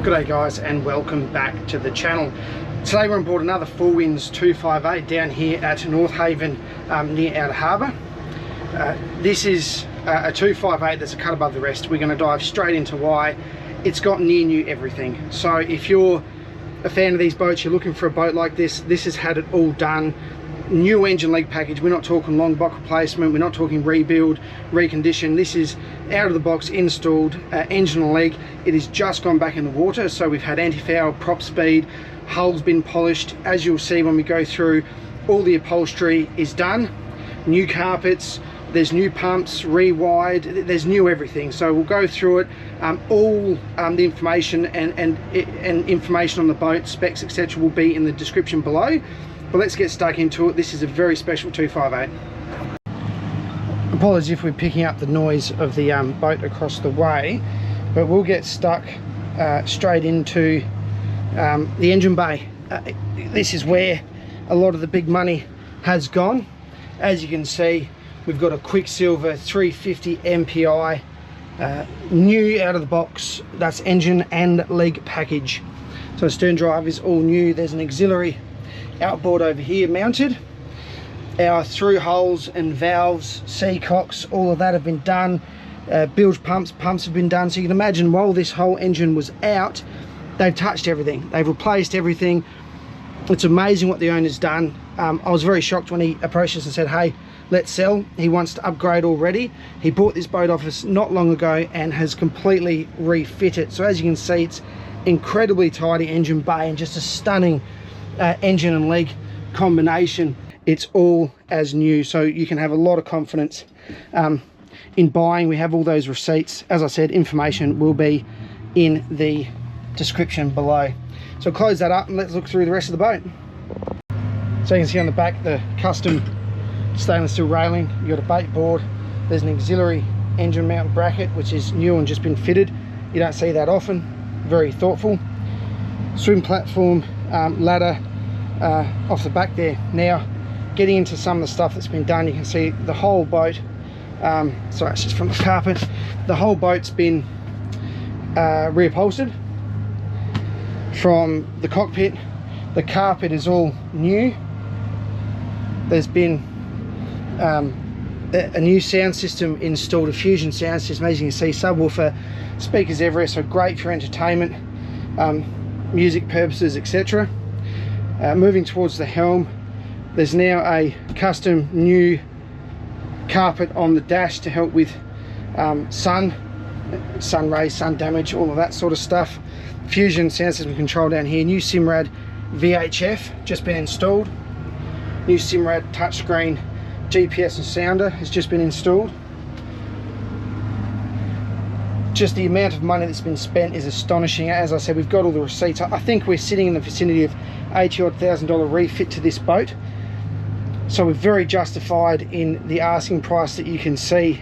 G'day guys, and welcome back to the channel. Today we're on board another Four Winns 258 down here at North Haven, near Outer Harbour. This is a 258 that's a cut above the rest. We're going to dive straight into why. It's got near new everything. So if you're a fan of these boats, you're looking for a boat like this, this has had it all done. New engine leg package. We're not talking long block replacement, we're not talking rebuild, recondition. This is out of the box, installed, engine and leg. It has just gone back in the water, so we've had anti-foul, prop speed, hull's been polished. As you'll see when we go through, all the upholstery is done, new carpets, there's new pumps, rewired, there's new everything. So we'll go through it, all the information and information on the boat, specs, etc. will be in the description below. But let's get stuck into it. This is a very special 258. Apologies if we're picking up the noise of the boat across the way, but we'll get stuck straight into the engine bay. This is where a lot of the big money has gone. As you can see, we've got a Quicksilver 350 MPI, new out of the box. That's engine and leg package. So stern drive is all new. There's an auxiliary outboard over here mounted. Our through holes and valves, seacocks, all of that have been done. Bilge pumps have been done. So you can imagine, while this whole engine was out, they've touched everything, they've replaced everything. It's amazing what the owner's done. I was very shocked when he approached us and said, hey, let's sell. He wants to upgrade already. He bought this boat off us not long ago and has completely refit it. So as you can see, it's incredibly tidy engine bay and just a stunning engine and leg combination. It's all as new, so you can have a lot of confidence in buying. We have all those receipts. As I said, information will be in the description below. So close that up and let's look through the rest of the boat. So you can see on the back the custom stainless steel railing. You've got a bait board. There's an auxiliary engine mount bracket which is new and just been fitted. You don't see that often. Very thoughtful. Swim platform, ladder off the back there. Now getting into some of the stuff that's been done, you can see the whole boat, sorry, it's just from the carpet, the whole boat's been reupholstered from the cockpit. The carpet is all new. There's been a new sound system installed, a Fusion sound system. As you can see, subwoofer, speakers everywhere, so great for entertainment, music purposes, etc. Moving towards the helm, there's now a custom new carpet on the dash to help with sun rays, sun damage, all of that sort of stuff. Fusion sound system control down here. New Simrad VHF just been installed. New Simrad touchscreen GPS and sounder has just been installed. Just the amount of money that's been spent is astonishing. As I said, we've got all the receipts. I think we're sitting in the vicinity of $80,000 refit to this boat. So we're very justified in the asking price that you can see,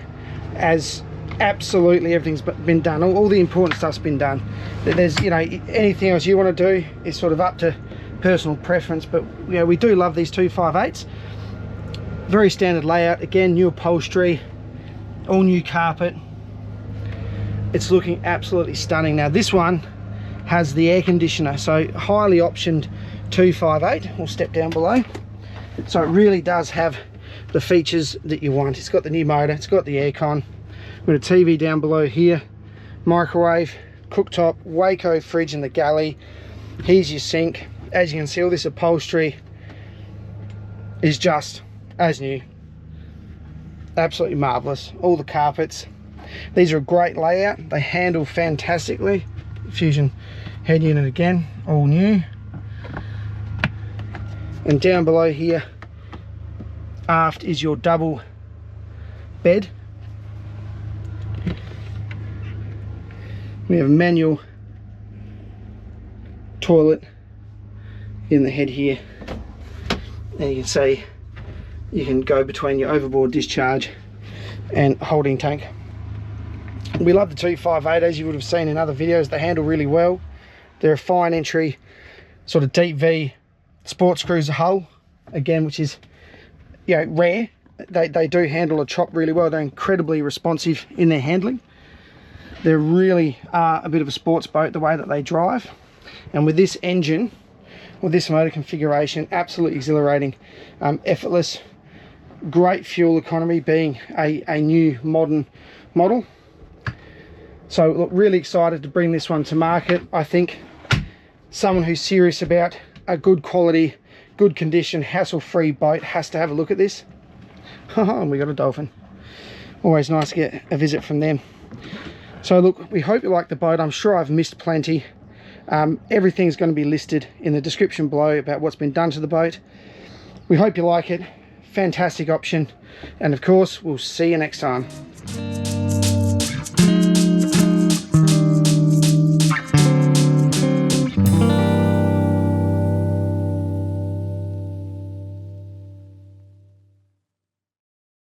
as absolutely everything's been done. All the important stuff's been done. There's, you know, anything else you want to do is sort of up to personal preference, but you know, we do love these 258s. Very standard layout. Again, new upholstery, all new carpet. It's looking absolutely stunning. Now this one has the air conditioner, so highly optioned 258. We'll step down below. So it really does have the features that you want. It's got the new motor, it's got the aircon. We've got a TV down below here, microwave, cooktop, Waco fridge in the galley. Here's your sink. As you can see, all this upholstery is just as new. Absolutely marvelous. All the carpets. These are a great layout. They handle fantastically. Fusion head unit again, all new. And down below here, aft is your double bed. We have a manual toilet in the head here. And you can see you can go between your overboard discharge and holding tank. We love the 258, as you would have seen in other videos. They handle really well. They're a fine entry, sort of deep V sports cruiser hull, again, which is, you know, rare. They do handle a chop really well. They're incredibly responsive in their handling. They really are a bit of a sports boat the way that they drive, and with this engine, with this motor configuration, absolutely exhilarating, effortless, great fuel economy being a new modern model. So look, really excited to bring this one to market. I think someone who's serious about a good quality, good condition, hassle-free boat has to have a look at this. And we got a dolphin. Always nice to get a visit from them. So look, we hope you like the boat. I'm sure I've missed plenty. Everything's going to be listed in the description below about what's been done to the boat. We hope you like it. Fantastic option. And of course, we'll see you next time.